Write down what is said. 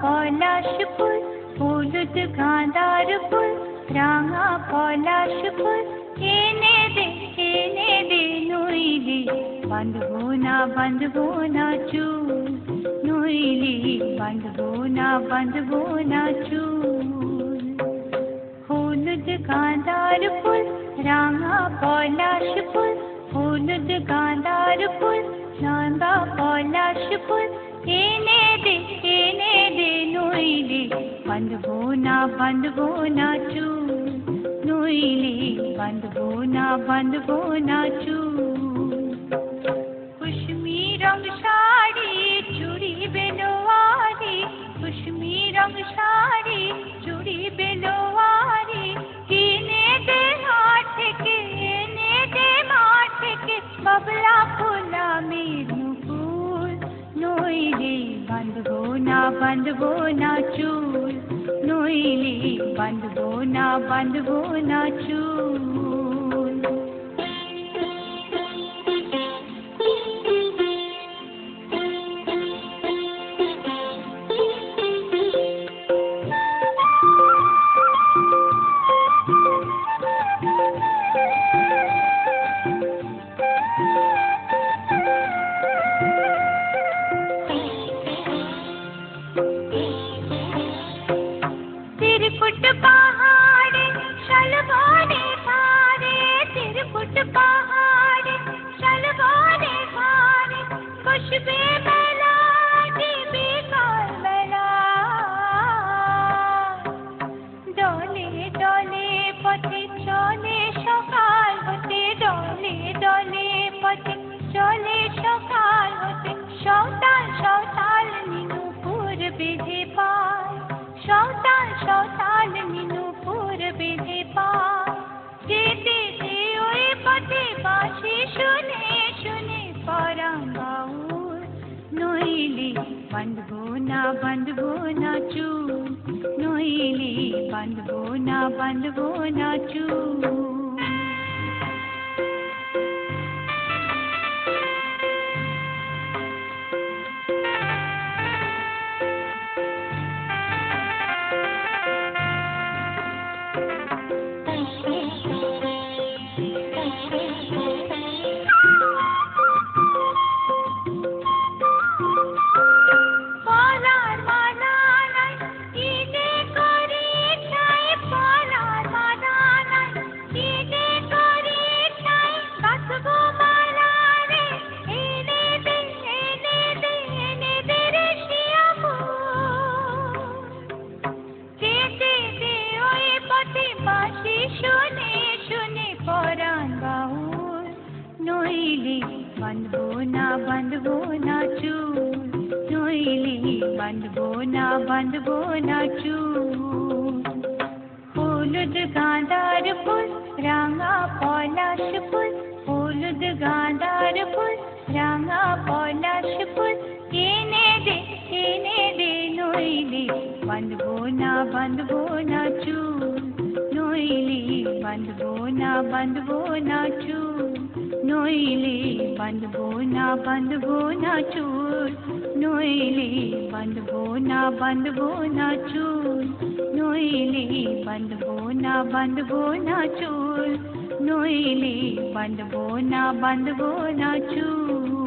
পলাশ ফুল হলুদ গাঁদার ফুল রাঙা পলাশ ফুল এনে দে নইলে বাঁধবো না চুল নইলে বাঁধবো না চুল হলুদ গাঁদার ফুল রাঙা পলাশ ফুল হলুদ গাঁদার ফুল রাঙা পলাশ ফুল এনে দে নইলে বাঁধবো না চুল নইলে বাঁধবো না চুল कुसुमी रंग साड़ी चूड़ी बेलोवारी कुसुमी रंग साड़ी चूड़ी बेलोवारी किने दे हाथ के बबला फूला मेरू फूल नोइले बांधबो ना चूल नोइले बांधबो ना चूल तिरकुट पहाड़ शलवारे धारे तिरकुट पहाड़ शलवारे धारे खुशबे मेला बेकार मेला डोले डोले पथे चले सकाल होते डोले पथे चले सकाल होते सौताल नीनुपुर बेधे पाय सौताल नीनुपुर बेधे पाय जेते ओए पथे बाँशी शुने परां बाउल नइले बांधबो ना चूल नइले बांधबो ना चूल शुने परां बाउल नइले बांधबो ना चूल नइले बांधबो ना चूल हलुद गाँदार फूल राঙা पलाश फूल हलुद गाँदार फूल राঙা पलाश फूल एने दे नइले बांधबो ना चूल नइले बांधबो ना चूल नइले बांधबो ना चूल नइले बांधबो ना चूल नइले बांधबो ना चूल नइले बांधबो ना चूल